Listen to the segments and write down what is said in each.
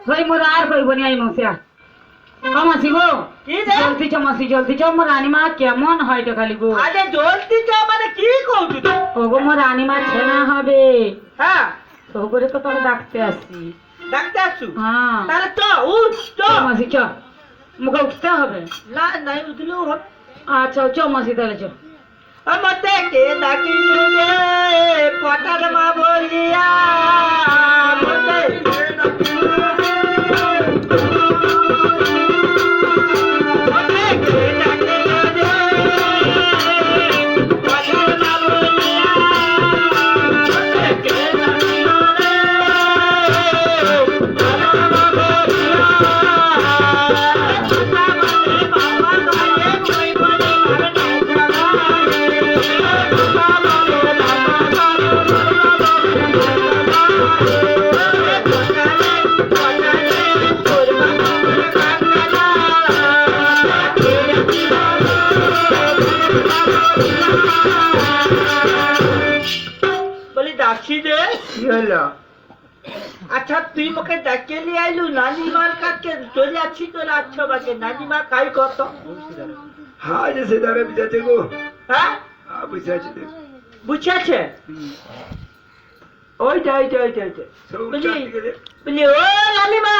ভাই মোর আর কইব নি আই মশিয়া মাসি গো জলদি চ মাসি জলদি চ মোর রানীমা কেমন হয় তো খালি গো আরে জলদি চ মানে কি কইবি তুই ও গো মোর রানীমা ছেনা হবে হ্যাঁ তো করে তো তোকে ডাকতে আসছি ডাকতে আসছু হ্যাঁ তাহলে চ উঠ চ মাসি চ মুখে উঠতে হবে না নাই উঠলেও হবে আচ্ছা চ মাসি তাহলে চ আমাতে কে ডাকিলু রে পটার মা বলিয়া আমাতে কে ডাকিলু রে আমাতে কে ডাকিলু রে পটার মা বলিয়া আমাতে কে ডাকিলু রে পটার মা বলিয়া বাবা গায়ে কই বলে বলি ডাকছি রে কি হলো আচ্ছা তুই মুখে ডাকে নিয়ে আইলু নানিমার কাছে চলে আসছি তোর আচ্ছা বাকে নানিমা কাই কত हाँ जैसे दारे बिजाते को হ্যাঁ हाँ बिजाते थे বুঝছে ওইটা ওইটা ওইটা ওইটা सब বুঝলি चाटी के दे বুঝলি ও নানিমা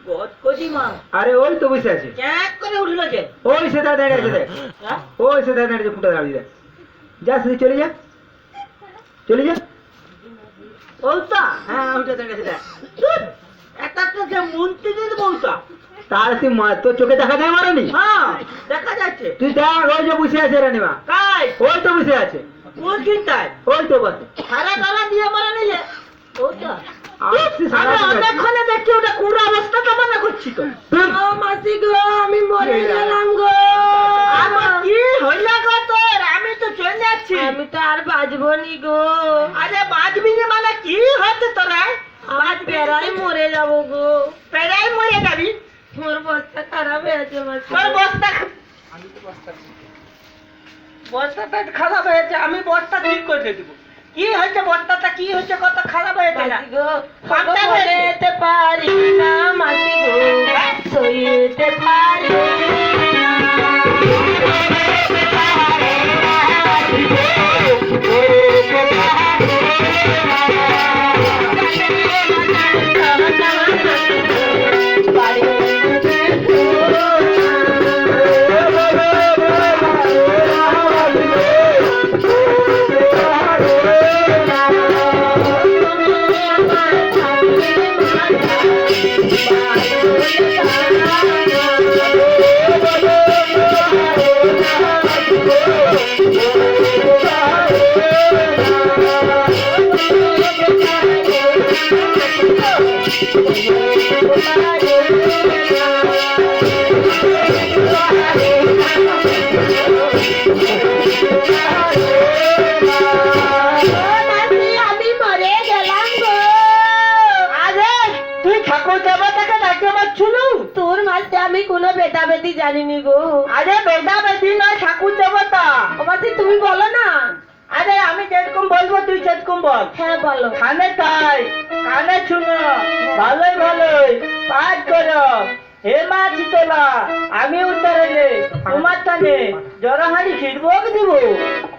বহুত কদিমা अरे ओई तो बिसा আছে ক্যাক করে উঠলো যে ओई से दादा दाঁড়িয়ে দে হ্যাঁ ओई से दादा दाঁড়িয়ে ফুটা দাঁড়িয়ে দে যা তুই চলে যা চলে যা বলতা হ্যাঁ ওইটা দেখা সেটা একটা তো যে মন্ত্রী দিন বলতা তার তুই তো চোখে দেখা যায় মারানি হ্যাঁ দেখা যাচ্ছে তুই দেখ ওই যে বসে আছে রানীমা কাই ওই তো বসে আছে কোন চিন্তায় ওই তো বসে সারা তালা দিয়ে মারা নিলে ওটা আসছি সারা আমি দিন আছে। অনেকক্ষণে দেখছি ওটা কুড়া অবস্থা কামনা করছি তো ও মাসি গো আমি মরে গেলাম গো আমার কি হইলা গো তোর আমি তো চলে যাচ্ছি আমি তো আর বাজবো নি গো আরে বাজবি না মানে কি হচ্ছে তোরা আজ বেড়াই মরে যাবো গো পেড়াই মরে যাবি মোর বস্তা খারাপ হয়েছে মাসি তোর বস্তা বস্তাটা খারাপ হয়েছে আমি বস্তা ঠিক করে দিব কি হয়েছে বস্তাটা কি হয়েছে কত খারাপ হয়েছে না মাসি গো পাল্টা পাগল হয়েছে। হতে পারি না মাসি গো সইতে পারি আমি মরে গেলাম গো আরে তুই ঠাকুর দেবতাকে ডাকে পাচ্ছুলু তোর মাসে আমি কোনো বেটা বেটি জানিনি গো আরে বেদা বেদি নয় ঠাকুর দেবতা ও মাসি তুমি বলো না আরে আমি যেরকম বলবো তুই সেরকম বল হ্যাঁ বলো কানে তাই কানে শুনো ভালোই ভালোই পাঠ করো হে মা চিতলা আমি উত্তরে তোমার টানে জড়হাড়ি ফিরবো দিব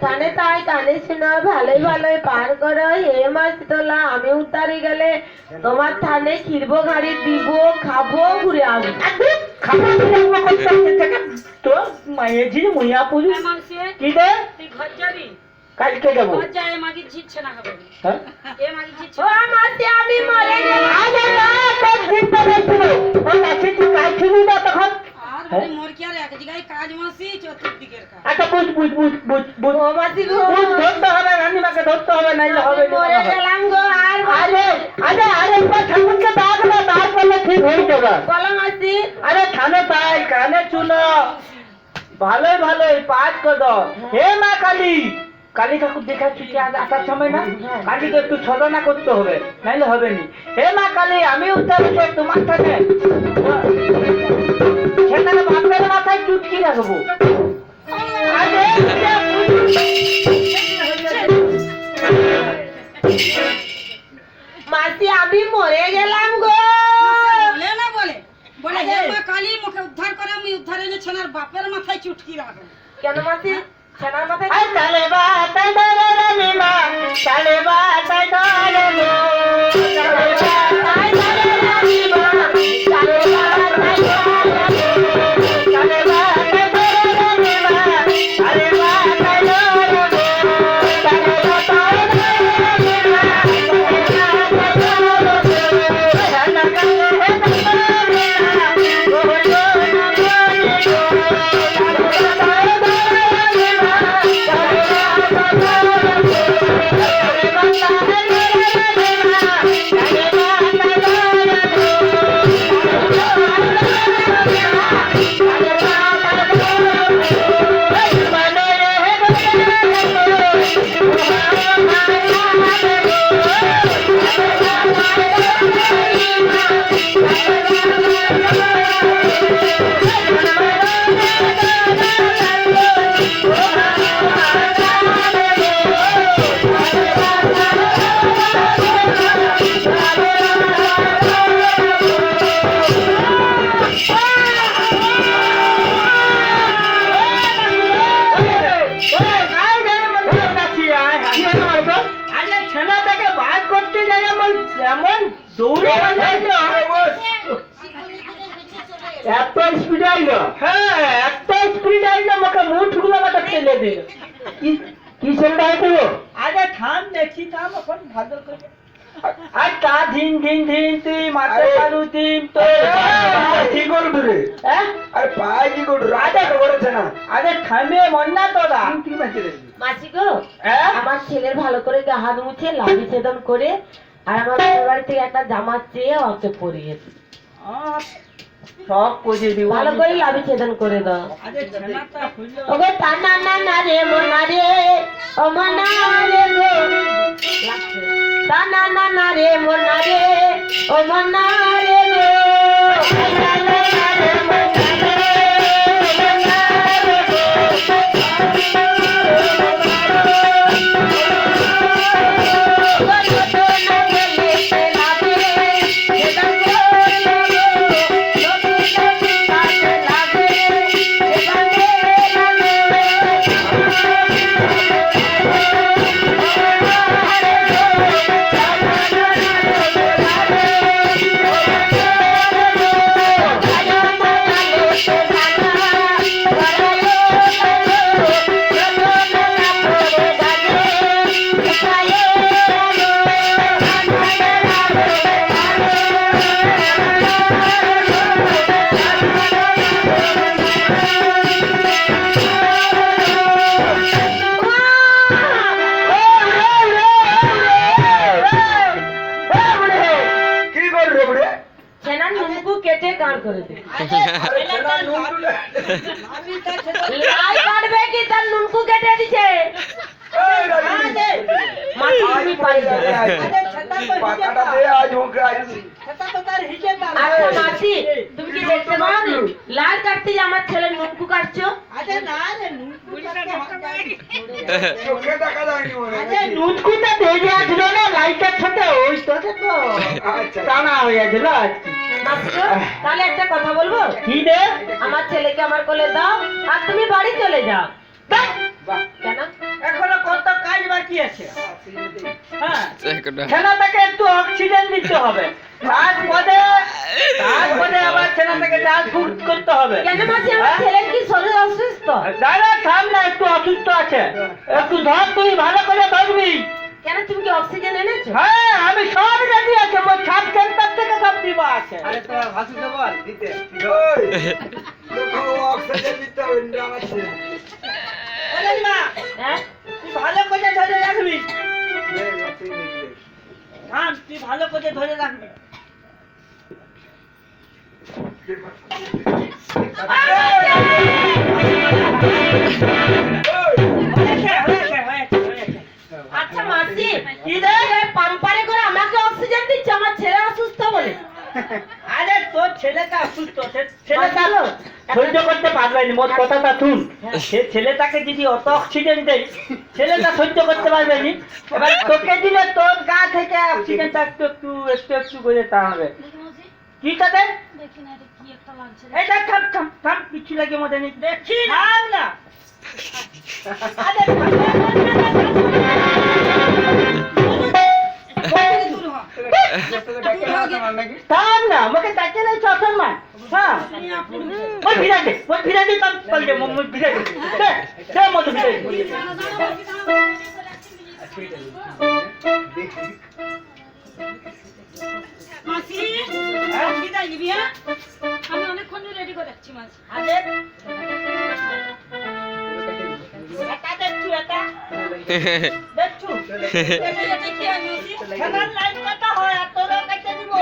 কানে তাই কানে শোনা ভালোই ভালোই পার করো হে মাছ তোলা আমি উতারি গেলে তোমার থানে খিরবো গাড়ি দিব খাবো ঘুরে আসবো খাবার ফিরবো করতে তো মায়ের ঝিল মুইয়া পুজো কি রে কালকে যাবো হ্যাঁ ও মাসি আমি মরে গেলাম আরে না তোর চিন্তা নেই ও কাছে তুই কাল ছিলি না তখন আচ্ছা বুঝ বুঝ বুঝ বুঝ বুঝ ও মাসি গো বুঝ ধরতে হবে রানীমাকে ধরতে হবে নাইলে হবে না মরে গেলাম গো আর আরে আরে আরে একবার ঠাকুরকে ডাক না তারপরে ঠিক হয়ে যাবে বলো মাসি আরে কানে পাই কানে শুনো ভালোই ভালোই পাঠ করো হে মা কালী কালী ঠাকুর দেখাচ্ছি কি আজ আসার সময় না কালীকে একটু ছলনা করতে হবে নাইলে হবে নি হে মা কালী আমি উত্তর তোমার সাথে সেখানে বাপের মাথায় চুটকি রাখবো আরে আমি মরে গেলাম গো। বলে না বলে বলে হে মা কালী মুখে উদ্ধার করে আমি উদ্ধার এনে ছেনার বাপের মাথায় চুটকি রাখো। কেন মাসি ছেনার মাথায় আই তালে বা তাই ধরে নিমা তালে বা তাই ধরে নো তালে বা তাই ধরে নিমা তালে বা তাই ধরে তালে বা তাই ধরে নিমা তালে বা তাই ধরে নো তালে বা তাই ধরে নিমা তালে বা এত স্পিড আইলো, হ্যাঁ এত স্পিড আইলো আমাকে মুঠগুলো আমাকে ঠেলে দিল। কি ছেলেটা হয়েছিল? আরে থাম দেখি থাম এখন ভালো করে। আর তা দিন দিন দিন তুই মাথা পারু দিন তো কি করবি রে? হ্যাঁ আরে পায়ে কি করবি? আরে করেছে না আরে থামে মন না তোরা। কি মারছে রে? মাসি গো, হ্যাঁ আমার ছেলের ভালো করে গা হাত মুছে লাভি ছেদন করে আর আমার বাপের বাড়ি থেকে একটা জামা চেয়ে ওকে পরিয়েছে। সব করে দিব ভালো করে লাভি ছেদন করে দাও। আরে ছেনাটা হইলো ওগো টানা না না রে মোনা রে ও মোনা রে গো টানা না না রে মোনা রে ও মোনা রে গো টানা না না রে মোনা রে ও মোনা রে গো কি করবি রে? ছেনার নুনকু কেটে কার করে দে লাল কাটবে কি তার নুনকু কেটে দিছে মাসি আমি পারি না। পাকাটা দে আজ ওকে আজ আচ্ছা মাসি তুমি কি দেখতে পাও লাল কাটতে যে আমার ছেলের নুনকু কাটছো? চোখে দেখা যায়নি মনে হয়। দুধকুটা ভেজে আসলো না লাইটের সাথে ওই তো আচ্ছা টানা হয়ে গেল মাসি গো, তাহলে একটা কথা বলবো, কি রে আমার ছেলেকে আমার কোলে দাও আর তুমি বাড়ি চলে যাও। বাহ, কেন? এখনো কত কাজ বাকি আছে। হ্যাঁ ছেনাটাকে একটু অক্সিজেন দিতে হবে, তারপরে আবার ছেনাটাকে ডাল ফুট করতে হবে। কেন মাসি আমার ছেলের কি শরীর অসুস্থ? দাদা থাম না, একটু অসুস্থ আছে, একটু ধর, তুই ভালো করে ধরবি। কেন তুমি কি অক্সিজেন এনেছো? হ্যাঁ আমি সব রেডি আছে, আমার ছাদ সেন্টার থেকে সব দিবা আছে। ওই, তোকে অক্সিজেন দিতে হবে না আমার ছেলে। আরে মা, হ্যাঁ তুই ভালো করে ধরে রাখবি। নে, তুই দেখবি। থাম, তুই ভালো করে ধরে রাখবি। আচ্ছা মাসি, কি রে? পাম্পারে করে আমাকে অক্সিজেন দিচ্ছে আমার ছেলে অসুস্থ বলে। আরে তোর ছেলেটা অসুস্থ, ছেলেটা বাঁচালো। সহ্য করতে পারবে না, মোট কথাটা শুন। সে ছেলেটাকে যদি অত অক্সিজেন দেয়, ছেলেটা সহ্য করতে পারবে না। এবার তোকে দিলে তোর গা থেকে অক্সিজেনটা একটু একটু একটু একটু করে টানবে। কি তাতে দেখি না এটা কি একটা লাগছে এটা থাম থাম থাম, কিছু লাগে মধ্যে নেই, দেখি থাম না। আরে থাম না, দূর হ থাম না, আমাকে ডাকে নাই চশন মা। হ্যাঁ মই ভিড়া দে তম চল দে, মই ভিড়া দে দে মত ভিড়া দে। মাসি বিদায় নিবি হ্যাঁ আমি অনেকক্ষণ রেডি করে রাখছি মাছ আরে এটা দেখছু, এটা দেখছু এটা কি আমি মাসি খেলার লাইন কত হয় আর তোরা কাটে দিব।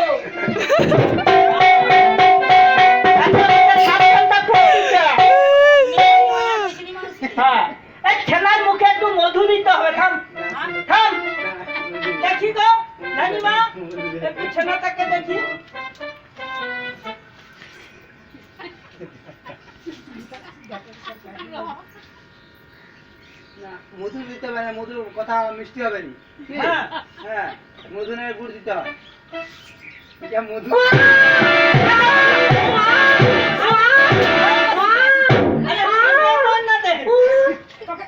হ্যাঁ এই ছেনার মুখে একটু মধু দিতে হবে। থাম থাম, দেখি গো নানিমা, একটু ছেনাটাকে দেখি। মধু দিতে হবে না, মধু কথা মিষ্টি হবে না। হ্যাঁ হ্যাঁ, মধু নয় গুড় দিতে হয়। এটা মধু। তোকে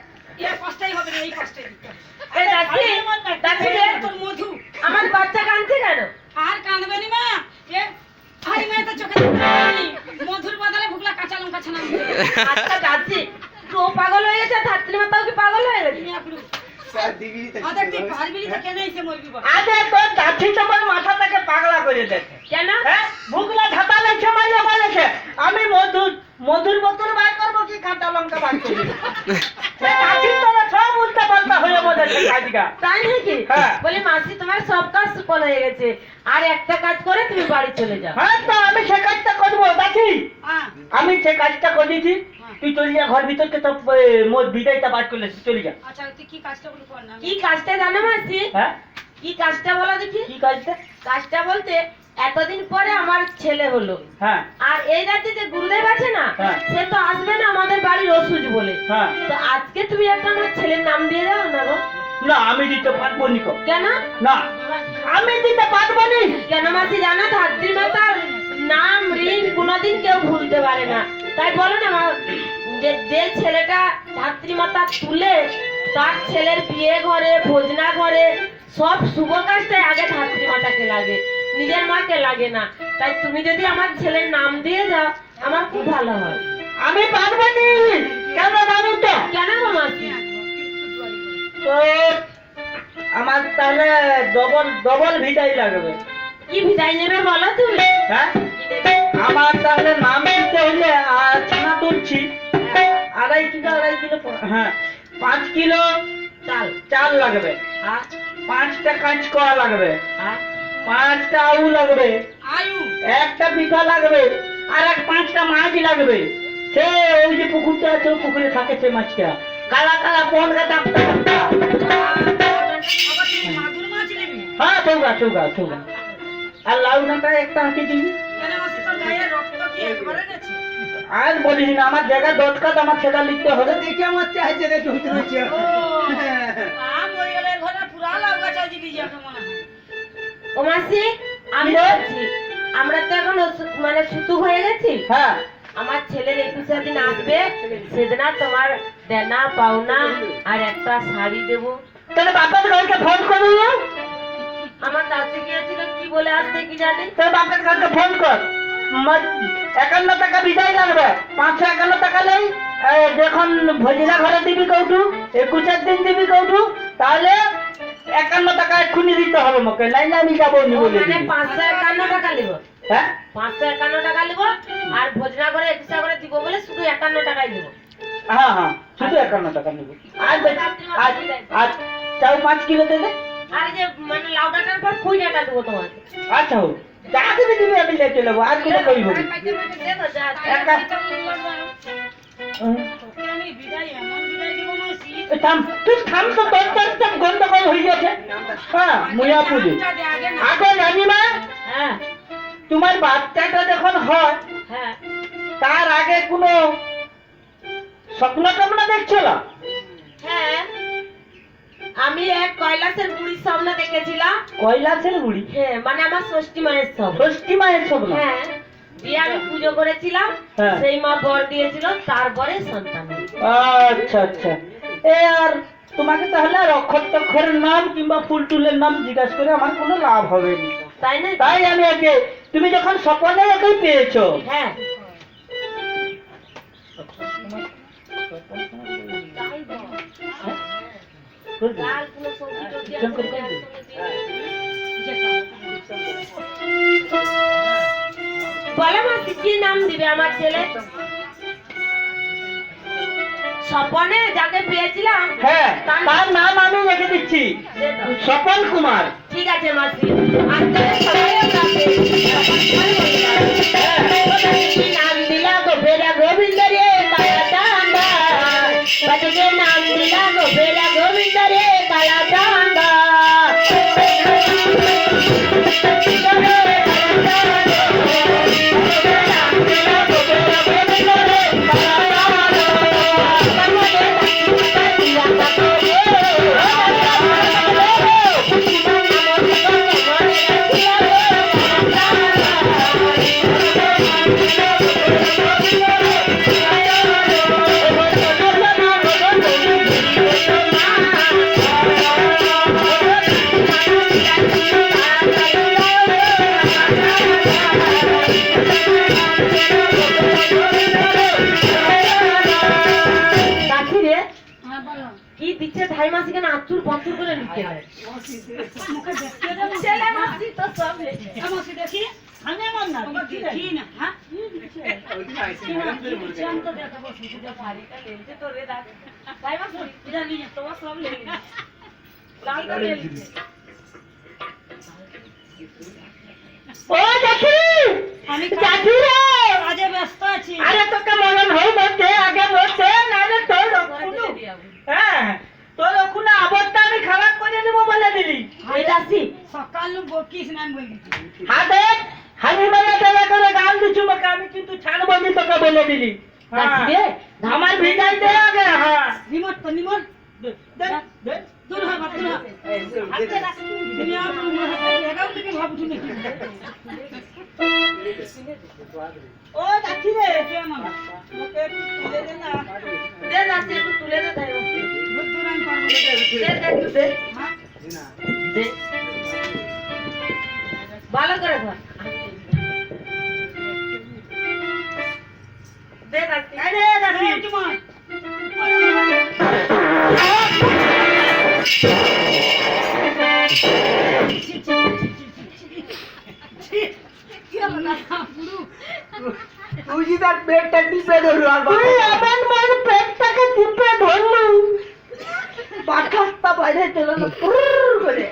এই পাঁচটাই হবে না এই পাঁচটাই দিতে হবে। এই দাসি, দাসি রে, তোর মধু আমার বাচ্চা কাঁদছে কেন? আর কাঁদবে নি মা এ আই মা তো চোখে দেখতে পাইনি মধুর বদলে ভুগলা কাঁচা লঙ্কা ছানা আচ্ছা দাসি, তো পাগল হয়ে গেছে, ধাত্রী মাতাও কি পাগল হয়ে গেছে? তুমি আপনি স্যার দিবি তো। আদে তুই পারবি তো কেন এসে মরবি বল আরে তোর দাঠি তোমার মাথাটাকে পাগলা করে দেখে। কেন? হ্যাঁ ভুগলা ঝাপা লাগছে মাইলে মাইলেছে। আমি মধুর বোতল বার করবো কি কাঁচা লঙ্কা বার করবি? দাঠি তোরা সব উল্টা পাল্টা হয়ে বলেছে কাজটা। তাই নাকি? হ্যাঁ। বলি মাসি তোমার সব কাজ সুফল হয়ে গেছে, আর একটা কাজ করে তুমি বাড়ি চলে যাও। হ্যাঁ তো আমি সে কাজটা করবো দাঠি, হ্যাঁ আমি সে কাজটা করেছি। তুই চলে যা ঘর ভিতরকে, তো মোর বিদায়টা বার করলে চলে যা। আচ্ছা তুই কি কাজটা বলি কর না কি কাজটা জানো মাসি? হ্যাঁ কি কাজটা বলো দেখি? কি কাজটা? কাজটা বলতে এতদিন পরে আমার ছেলে হলো, হ্যাঁ আর এই রাতে যে গুরুদেব আছে না, হ্যাঁ। সে তো আসবে না আমাদের বাড়ির ওষুধ বলে। হ্যাঁ তো আজকে তুমি একটা আমার ছেলের নাম দিয়ে দাও না গো। না আমি দিতে পারবো নি কো। কেন? না আমি দিতে পারবো নি। কেন মাসি জানো, ধাত্রী মাতার নাম ঋণ কোনোদিন কেউ ভুলতে পারে না। তাই বলো না যে ছেলেটা ধাত্রী মাতা তুলে, তার ছেলের বিয়ে ঘরে ভোজনা ঘরে সব শুভ কাজটাই আগে ধাত্রী মাতাকে লাগে, নিজের মাকে লাগে না। তাই তুমি যদি আমার ছেলের নাম দিয়ে দাও আমার খুব ভালো হয়। আমি পারবো নি। কেন জানো তো? কেন গো মাসি? তো আমার তাহলে ডবল ভিটাই লাগবে। কি ভিটাই নেবে বলো তুমি? হ্যাঁ আমার তাহলে নাম দিতে হলে, আর ছানা তুলছি 2.5 কিলো হ্যাঁ 5 কিলো চাল লাগবে, আর 5টা কাঁচকলা লাগবে, আর 5টা আলু লাগবে, আয়ু 1টা পিঠা লাগবে, আর 5টা মাছ লাগবে। সে ওই যে পুকুরটা আছে, ওই পুকুরে থাকে সে মাছটা, কালা কালা কোন গাটা। আবার তুই মাগুর মাছ নিবি হ্যাঁ চৌগা আর লাউ ডাঁটা একটা হাঁটি দিবি। কেন মাসি তোর গায়ে রক্ত কি একবারে গেছে আর বলিস না, আমার জায়গা দরকার, আমার সেটা লিখতে হবে। দেখে আমার চাইছে রে চলতে হচ্ছে। মরে গেলে ঘরে পুরা লাউ গাছ দিবি যাবে মনে হয় ও মাসি, আমি বলছি আমরা তো এখন মানে সুতু হয়ে গেছি। হ্যাঁ আমার ছেলের 21 দিন আসবে, সেদিন আর তোমার দেনা পাওনা আর একটা শাড়ি দেবো। তাহলে বাপের ঘরকে ফোন করুন। আমার দাসি গিয়েছিল কি বলে আসতে কি জানি। তাহলে বাপের ঘরকে ফোন কর। 51 টাকা বিদায় লাগবে, 551 টাকা নেই। যখন ভজিনা ঘরে দিবি কৌটু, 21 দিন দিবি কৌটু, তাহলে 51 টাকা এক্ষুনি দিতে হবে মোকে, নাইলে আমি যাবো নি ও বলে মানে দিবি। 551 টাকা নিব, হ্যাঁ 551 টাকা নিব, আর ভোজনা করে 21 করে দিব বলে শুধু 51 টাকাই নিব। হ্যাঁ হ্যাঁ শুধু 51 টাকা নিবি। আর চাউ 5 কিলো দে দে। আর এই যে মানে লাউ ডাঁটার পর কুই ডাঁটা দেবো তোমাকে। আচ্ছা হোক, যা দিবি দিবি, আমি লেট চলে আর কোনো কই হবি। পাইতে পাইতে দে তো যা। তোকে আমি বিদায় এমন বিদায় দিব মাসি থাম, তুই থাম তো, তোর গন্ডগোল হয়ে গেছে। হ্যাঁ মুয়া পুজি আগে রানিমা, হ্যাঁ তোমার বাচ্চাটা যখন হয় হ্যাঁ তার আগে কোনো স্বপ্ন টপ্ন দেখছিল? হ্যাঁ আমি এক কৈলাসের বুড়ির স্বপ্ন দেখেছিলাম। কৈলাসের বুড়ি? হ্যাঁ, মানে আমার ষষ্ঠী মায়ের স্বপ্ন। ষষ্ঠী মায়ের স্বপ্ন? হ্যাঁ, দিয়ে আমি পুজো করেছিলাম, হ্যাঁ। সেই মা বর দিয়েছিল, তারপরে সন্তান হলো। আচ্ছা আচ্ছা। এ আর তোমাকে তাহলে আর অক্ষর টক্ষরের নাম কিংবা ফুল টুলের নাম জিজ্ঞাসা করে আমার কোনো লাভ হবে না, তাই না? তাই আমি আগে, তুমি যখন স্বপ্নে একেই পেয়েছো। হ্যাঁ, ডাল কোনো সবজি টবজি আছে করে না, দিবি? বলো মাসি, কি নাম দিবে আমার ছেলে? স্বপনে যাকে পেয়েছিলাম, হ্যাঁ, তার নাম আমি রেখে দিচ্ছি, দে দাও। স্বপন কুমার। ঠিক আছে মাসি, আজকে সবাই আমরা কি নাম দিলা গো বেরা গোবিন্দ রে কালা চান্দা, বাজে নাম দিলা গো বেরা গোবিন্দ রে কালা চান্দা। হ্যাঁ, বলো। কি দিচ্ছে ধাই মাসি কেন আচুর পঞ্চুর করে নিতে হয়? মুখে দেখতে দাও। ছেলে মাসি তো সব লেগে। আমাকে দেখি। আমি আমার না, দেখি না, হ্যাঁ? আমি তো দেখাবো, শুধু যা শাড়িটা লেগেছে তো রে দাদা। ধাই মাসি, এটা নিয়ে তোমার সব লেগে গেছে। লালটা লেগেছে। ও দেখি, আমি চাচি রে, কাজে ব্যস্ত আছি। আরে তোকে মরণ হয়ে বলতে আগে বলতে, নাহলে তোর রক্ষুনু, হ্যাঁ, তোর রক্ষুনু আবরটা আমি খারাপ করে নেবো বলে দিলি। এটা আসি। সকাল বকিস না আমি বলি। হাতে হানি মানে দেয়া করে গান দিছু আমাকে, আমি কিন্তু ছাড়বো নি তোকে বলে দিলি। গাছি দে। আমার ভিটাই দে আগে, হ্যাঁ। নিমত তো নিমত। দে, দে, দে। দূর হয়, দূর হয়। হাতে রাখি। তুমি আর এগাও থেকে ভাবছো নাকি? ও চাচি রে, কে মামা? তোকে একটু তুলে দে না। দে দাসি, একটু তুলে দে ধাই মাসি। দূর আমি পারবো না। দে দে একটু দে। হ্যাঁ? দে। ভালো করে ধর। দে দাসি। আরে দাসি, এই তোমার। কি হলো না পুরো? তুই কি তার পেটটা টিপে ধরু আর তুই এমন মন পেটটাকে টিপে ধরলু, বাতাসটা বাইরে চলে না পুরুর করে।